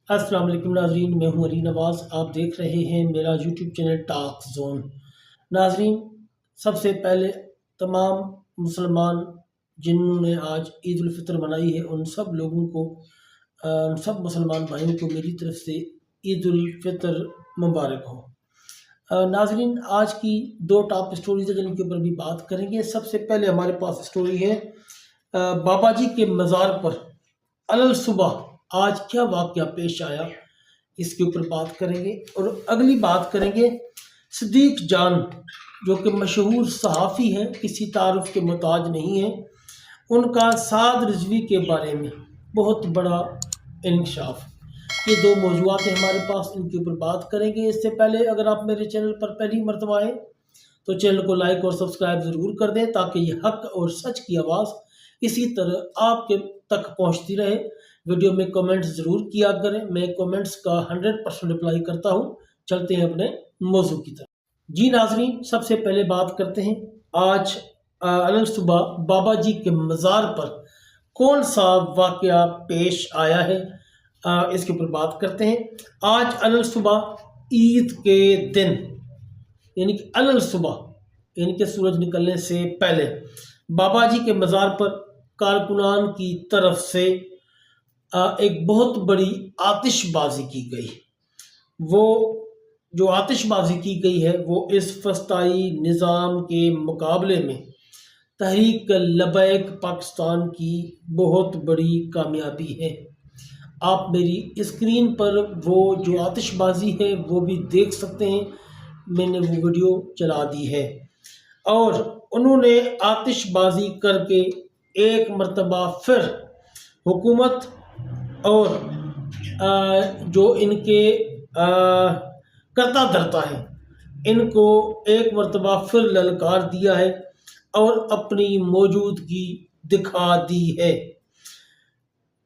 अस्सलाम वालेकुम नाजरीन, मैं हूं अली नवाज़। आप देख रहे हैं मेरा यूट्यूब चैनल टॉक जोन। नाजरीन, सबसे पहले तमाम मुसलमान जिन्होंने आज ईद उल फितर मनाई है उन सब लोगों को उन सब मुसलमान भाइयों को मेरी तरफ से ईद उल फितर मुबारक हो। नाजरीन, आज की दो टॉप स्टोरीज है जिनके ऊपर भी बात करेंगे। सबसे पहले हमारे पास स्टोरी है बाबा जी के मज़ार पर अलल सुबह आज क्या वाक़या पेश आया, इसके ऊपर बात करेंगे। और अगली बात करेंगे सिद्दीक जान, जो कि मशहूर सहाफ़ी हैं, किसी तारुफ के मोहताज नहीं हैं। उनका साद रिजवी के बारे में बहुत बड़ा इंकशाफ। ये दो मौजूआत हैं हमारे पास, इनके ऊपर बात करेंगे। इससे पहले अगर आप मेरे चैनल पर पहली मरतबा आएँ तो चैनल को लाइक और सब्सक्राइब ज़रूर कर दें, ताकि ये हक और सच की आवाज़ इसी तरह आपके तक पहुंचती रहे। वीडियो में कमेंट्स ज़रूर किया करें, मैं कमेंट्स का 100% रिप्लाई करता हूं। चलते हैं अपने मौजू की तरफ। जी नाजरीन, सबसे पहले बात करते हैं आज अलग सुबह बाबा जी के मज़ार पर कौन सा वाक़या पेश आया है, इसके ऊपर बात करते हैं। आज अलग सुबह ईद के दिन, यानी कि अलग सुबह यानी कि सूरज निकलने से पहले बाबा जी के मज़ार पर कारकुनान की तरफ से एक बहुत बड़ी आतिशबाजी की गई। वो जो आतिशबाजी की गई है वो इस फस्ताई निज़ाम के मुकाबले में तहरीक लबैक पाकिस्तान की बहुत बड़ी कामयाबी है। आप मेरी स्क्रीन पर वो जो आतिशबाजी है वो भी देख सकते हैं, मैंने वो वीडियो चला दी है। और उन्होंने आतिशबाजी करके एक मर्तबा फिर हुकूमत और जो इनके करता धरता है इनको एक मर्तबा फिर ललकार दिया है और अपनी मौजूदगी दिखा दी है।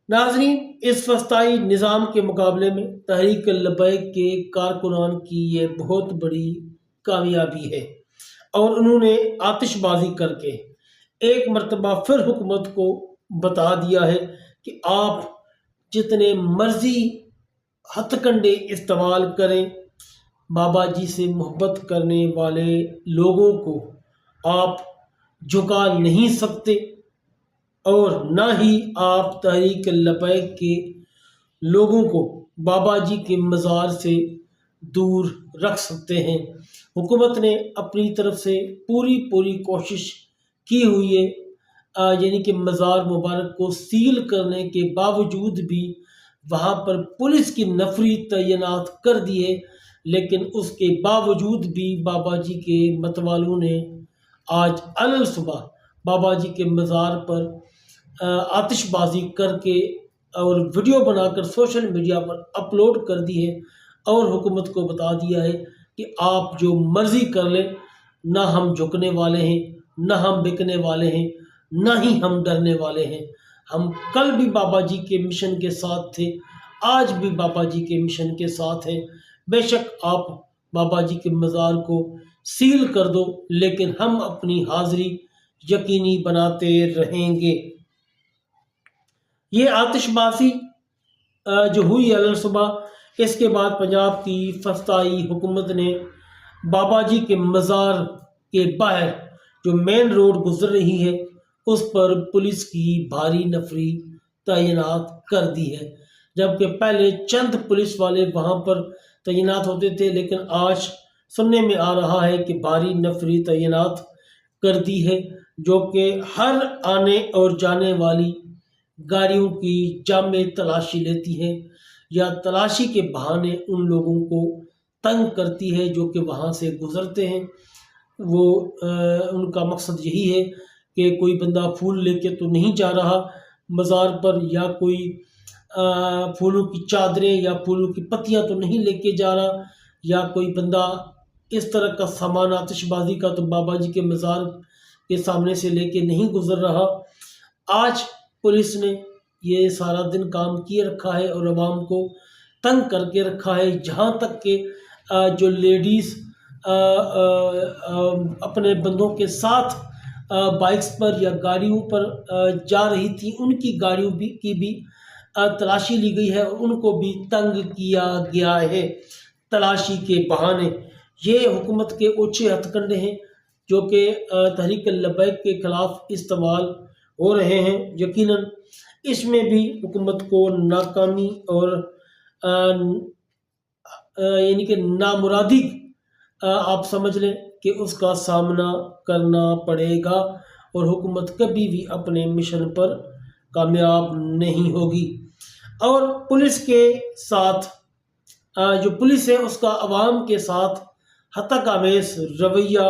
नाजरीन, इस फस्ताई निज़ाम के मुकाबले में तहरीक लबैक के कारकुनान की ये बहुत बड़ी कामयाबी है और उन्होंने आतिशबाजी करके एक मर्तबा फिर हुकूमत को बता दिया है कि आप जितने मर्जी हथकंडे इस्तेमाल करें, बाबा जी से मोहब्बत करने वाले लोगों को आप झुका नहीं सकते और ना ही आप तहरीक लबैक के लोगों को बाबा जी के मज़ार से दूर रख सकते हैं। हुकूमत ने अपनी तरफ से पूरी कोशिश की हुई है, यानी कि मज़ार मुबारक को सील करने के बावजूद भी वहाँ पर पुलिस की नफरी तैनात कर दी है, लेकिन उसके बावजूद भी बाबा जी के मतवालों ने आज अलग सुबह बाबा जी के मज़ार पर आतिशबाजी करके और वीडियो बनाकर सोशल मीडिया पर अपलोड कर दी है और हुकूमत को बता दिया है कि आप जो मर्ज़ी कर लें, ना हम झुकने वाले हैं, ना हम बिकने वाले हैं, ना ही हम डरने वाले हैं। हम कल भी बाबा जी के मिशन के साथ थे, आज भी बाबा जी के मिशन के साथ हैं। बेशक आप बाबा जी के मज़ार को सील कर दो, लेकिन हम अपनी हाज़िरी यकीनी बनाते रहेंगे। ये आतिशबाजी जो हुई अलग सुबह, इसके बाद पंजाब की फस्ताई हुकूमत ने बाबा जी के मज़ार के बाहर जो मेन रोड गुजर रही है उस पर पुलिस की भारी नफरी तैनात कर दी है। जबकि पहले चंद पुलिस वाले वहाँ पर तैनात होते थे, लेकिन आज सुनने में आ रहा है कि भारी नफरी तैनात कर दी है, जो कि हर आने और जाने वाली गाड़ियों की जामे तलाशी लेती है या तलाशी के बहाने उन लोगों को तंग करती है जो कि वहाँ से गुज़रते हैं। वो उनका मकसद यही है कि कोई बंदा फूल लेके तो नहीं जा रहा मज़ार पर, या कोई फूलों की चादरें या फूलों की पत्तियां तो नहीं लेके जा रहा, या कोई बंदा इस तरह का सामान आतिशबाजी का तो बाबा जी के मज़ार के सामने से लेके नहीं गुज़र रहा। आज पुलिस ने ये सारा दिन काम किए रखा है और आवाम को तंग करके रखा है। जहाँ तक कि जो लेडीज़ अपने बंदों के साथ बाइक्स पर या गाड़ियों पर जा रही थी, उनकी गाड़ियों की भी تلاشی لی گئی ہے اور ان کو بھی تنگ کیا گیا ہے تلاشی کے بہانے۔ یہ حکومت کے اونچے ہتھ کنڈے ہیں جو کہ تحریک لبیک کے خلاف استعمال ہو رہے ہیں۔ یقیناً اس میں بھی حکومت کو ناکامی اور یعنی کہ نامرادی آپ سمجھ لیں کہ اس کا سامنا کرنا پڑے گا اور حکومت کبھی بھی اپنے مشن پر کامیاب نہیں ہوگی۔ اور پولیس کے ساتھ جو پولیس ہے اس کا عوام کے ساتھ ہتک آمیز رویہ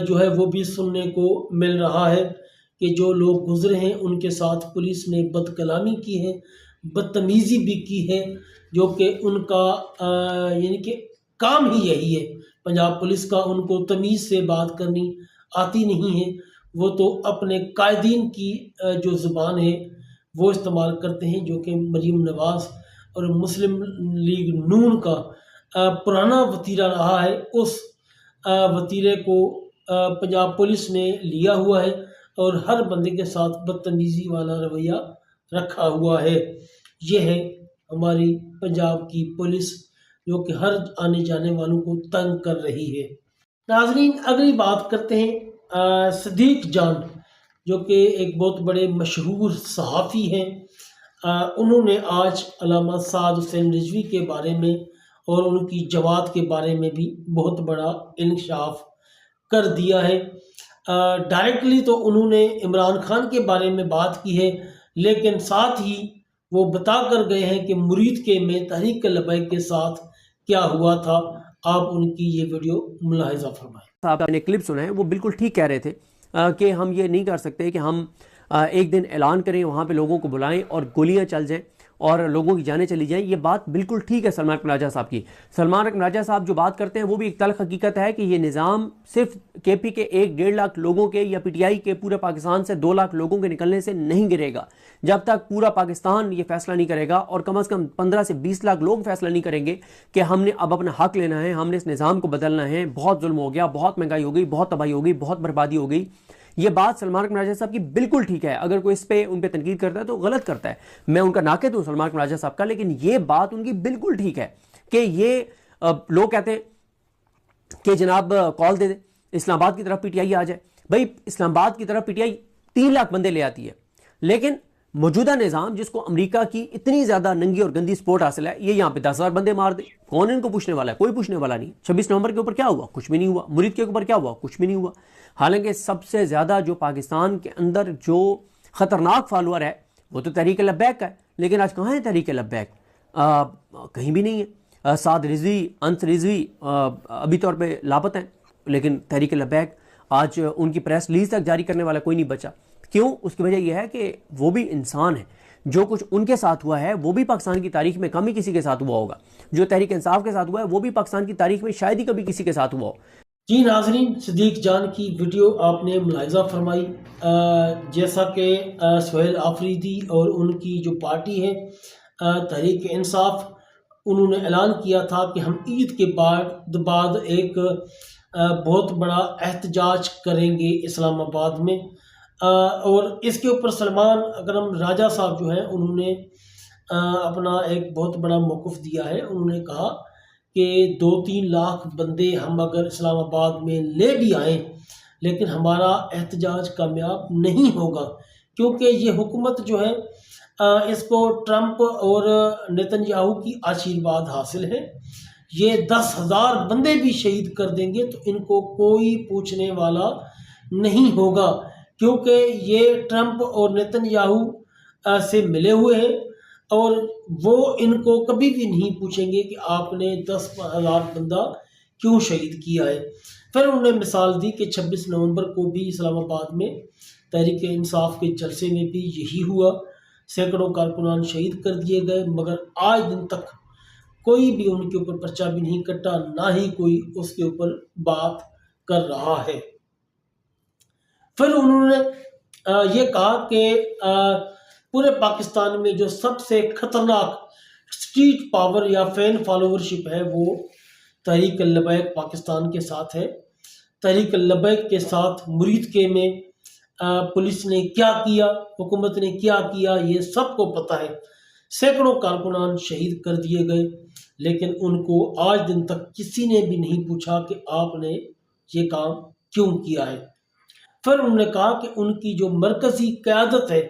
جو ہے وہ بھی سننے کو مل رہا ہے کہ جو لوگ گزرے ہیں ان کے ساتھ پولیس نے بد کلامی کی ہے، بدتمیزی بھی کی ہے، جو کہ ان کا یعنی کہ کام ہی یہی ہے۔ پنجاب پولیس کا ان کو تمیز سے بات کرنی آتی نہیں ہے، وہ تو اپنے قائدین کی جو زبان ہے وہ استعمال کرتے ہیں، جو کہ مریم نواز اور مسلم لیگ نون کا پرانا وتیرہ رہا ہے۔ اس وتیرے کو پنجاب پولیس نے لیا ہوا ہے اور ہر بندے کے ساتھ بدتمیزی والا رویہ رکھا ہوا ہے۔ یہ ہے ہماری پنجاب کی پولیس جو کہ ہر آنے جانے والوں کو تنگ کر رہی ہے۔ ناظرین، اگلی بات کرتے ہیں صدیق جان جو کہ ایک بہت بڑے مشہور صحافی ہیں۔ انہوں نے آج علامہ سعد حسین رضوی کے بارے میں اور ان کی جماعت کے بارے میں بھی بہت بڑا انکشاف کر دیا ہے۔ ڈائریکٹلی تو انہوں نے عمران خان کے بارے میں بات کی ہے، لیکن ساتھ ہی وہ بتا کر گئے ہیں کہ مرید کے میں تحریک لبیک کے ساتھ کیا ہوا تھا۔ آپ ان کی یہ ویڈیو ملاحظہ فرمائیں۔ آپ نے کلپ سنا ہے، وہ بالکل ٹھیک کہہ رہے تھے کہ ہم یہ نہیں کر سکتے کہ ہم ایک دن اعلان کریں، وہاں پہ لوگوں کو بلائیں اور گولیاں چل جائیں اور لوگوں کی جانیں چلی جائیں۔ یہ بات بالکل ٹھیک ہے سلمان اکمل راجہ صاحب کی۔ سلمان اکمل راجہ صاحب جو بات کرتے ہیں وہ بھی ایک تلخ حقیقت ہے کہ یہ نظام صرف کے پی کے 1-1.5 لاکھ لوگوں کے یا پی ٹی آئی کے پورے پاکستان سے 2 لاکھ لوگوں کے نکلنے سے نہیں گرے گا۔ جب تک پورا پاکستان یہ فیصلہ نہیں کرے گا اور کم از کم 15 سے 20 لاکھ لوگ فیصلہ نہیں کریں گے کہ ہم نے اب اپنا حق لینا ہے، ہم نے اس نظام کو بدلنا ہے، بہت ظلم ہو گیا، بہت مہنگائی ہو گئی، بہت تباہی ہو گئی، بہت بربادی ہو گئی۔ یہ بات سلمان اکمل راجہ صاحب کی بالکل ٹھیک ہے۔ اگر کوئی اس پہ ان پہ تنقید کرتا ہے تو غلط کرتا ہے، میں ان کا ناقد ہوں سلمان اکمل راجہ صاحب کا، لیکن یہ بات ان کی بالکل ٹھیک ہے کہ یہ لوگ کہتے ہیں کہ جناب کال دے دیں اسلام آباد کی طرف پی ٹی آئی آ جائے۔ بھائی اسلام آباد کی طرف پی ٹی آئی 3 لاکھ بندے لے آتی ہے، لیکن موجودہ نظام جس کو امریکہ کی اتنی زیادہ ننگی اور گندی سپورٹ حاصل ہے، یہ یہاں پہ 10,000 بندے مار دے، کون ان کو پوچھنے والا ہے؟ کوئی پوچھنے والا نہیں۔ 26 نومبر کے اوپر کیا ہوا؟ کچھ بھی نہیں ہوا۔ مرید کے اوپر کیا ہوا؟ کچھ بھی نہیں ہوا۔ حالانکہ سب سے زیادہ جو پاکستان کے اندر جو خطرناک فالوور ہے وہ تو تحریک لبیک کا ہے، لیکن آج کہاں ہے تحریک لبیک؟ کہیں بھی نہیں ہے۔ سعد رضوی، انس رضوی ابھی طور پہ لاپتہ ہیں، لیکن تحریک لبیک آج ان کی پریس ریلیز تک جاری کرنے والا کوئی نہیں بچا۔ کیوں؟ اس کی وجہ یہ ہے کہ وہ بھی انسان ہیں، جو کچھ ان کے ساتھ ہوا ہے وہ بھی پاکستان کی تاریخ میں کم ہی کسی کے ساتھ ہوا ہوگا، جو تحریک انصاف کے ساتھ ہوا ہے وہ بھی پاکستان کی تاریخ میں شاید ہی کبھی کسی کے ساتھ ہوا ہو۔ جی ناظرین، صدیق جان کی ویڈیو آپ نے ملاحظہ فرمائی۔ جیسا کہ سہیل آفریدی اور ان کی جو پارٹی ہے تحریک انصاف، انہوں نے اعلان کیا تھا کہ ہم عید کے بعد ایک بہت بڑا احتجاج کریں گے اسلام آباد میں، اور اس کے اوپر سلمان اکرم راجہ صاحب جو ہیں انہوں نے اپنا ایک بہت بڑا موقف دیا ہے۔ انہوں نے کہا کہ 2-3 لاکھ بندے ہم اگر اسلام آباد میں لے بھی آئیں لیکن ہمارا احتجاج کامیاب نہیں ہوگا، کیونکہ یہ حکومت جو ہے اس کو ٹرمپ اور نیتن یاہو کی آشیرواد حاصل ہے۔ یہ 10,000 بندے بھی شہید کر دیں گے تو ان کو کوئی پوچھنے والا نہیں ہوگا، کیونکہ یہ ٹرمپ اور نیتن یاہو سے ملے ہوئے ہیں اور وہ ان کو کبھی بھی نہیں پوچھیں گے کہ آپ نے 10,000 بندہ کیوں شہید کیا ہے۔ پھر انہوں نے مثال دی کہ 26 نومبر کو بھی اسلام آباد میں تحریک انصاف کے جلسے میں بھی یہی ہوا، سینکڑوں کارکنان شہید کر دیے گئے، مگر آج دن تک کوئی بھی ان کے اوپر پرچہ بھی نہیں کٹا، نہ ہی کوئی اس کے اوپر بات کر رہا ہے۔ پھر انہوں نے یہ کہا کہ پورے پاکستان میں جو سب سے خطرناک اسٹریٹ پاور یا فین فالوورشپ ہے وہ تحریک لبیک پاکستان کے ساتھ ہے۔ تحریک لبیک کے ساتھ مرید کے میں پولیس نے کیا کیا، حکومت نے کیا کیا، یہ سب کو پتہ ہے۔ सैकड़ों कारकुनान शहीद कर दिए गए, लेकिन उनको आज दिन तक किसी ने भी नहीं पूछा कि आपने ये काम क्यों किया है। फिर उन्होंने कहा कि उनकी जो मरकजी क़यादत है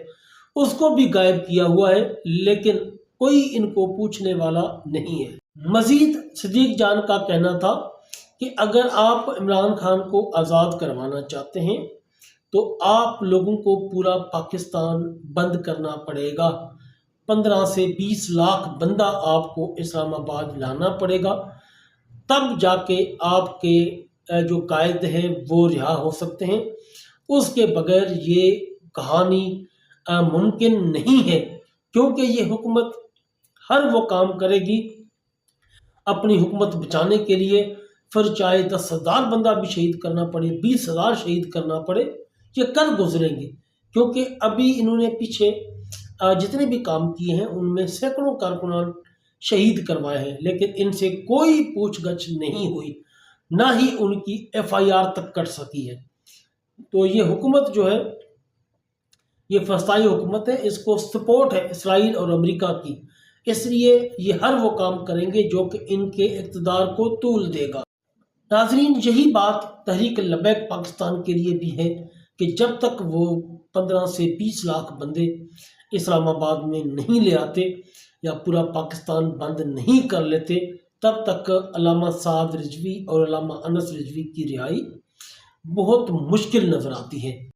उसको भी गायब किया हुआ है, लेकिन कोई इनको पूछने वाला नहीं है। मजीद सदीक जान का कहना था कि अगर आप इमरान खान को आज़ाद करवाना चाहते हैं तो आप लोगों को पूरा पाकिस्तान बंद करना पड़ेगा। 15 से 20 लाख बंदा आपको इस्लामाबाद लाना पड़ेगा, तब जाके आपके जो कायद हैं वो रिहा हो सकते हैं। उसके बगैर ये कहानी मुमकिन नहीं है, क्योंकि ये हुकूमत हर वो काम करेगी अपनी हुकूमत बचाने के लिए, फिर चाहे 10,000 बंदा भी शहीद करना पड़े, 20,000 शहीद करना पड़े, ये कर गुजरेंगे। क्योंकि अभी इन्होंने पीछे जितने भी काम किए हैं उनमें सैकड़ों कारकुनान शहीद करवाए हैं, लेकिन इनसे कोई पूछगछ नहीं हुई, ना ही उनकी FIR तक कट सकी है। तो ये हुकूमत जो है, ये फ़लस्तीनी हुकूमत है, इसको सपोर्ट है इसराइल और अमेरिका की, इसलिए ये हर वो काम करेंगे जो कि इनके इक़्तिदार को तूल देगा। नाज़रीन, यही बात तहरीक लबैक पाकिस्तान के लिए भी है कि जब तक वो 15 से 20 लाख बंदे इस्लामाबाद में नहीं ले आते या पूरा पाकिस्तान बंद नहीं कर लेते, तब तक अल्लामा साद रिजवी और अल्लामा अनस रिजवी की रिहाई बहुत मुश्किल नज़र आती है।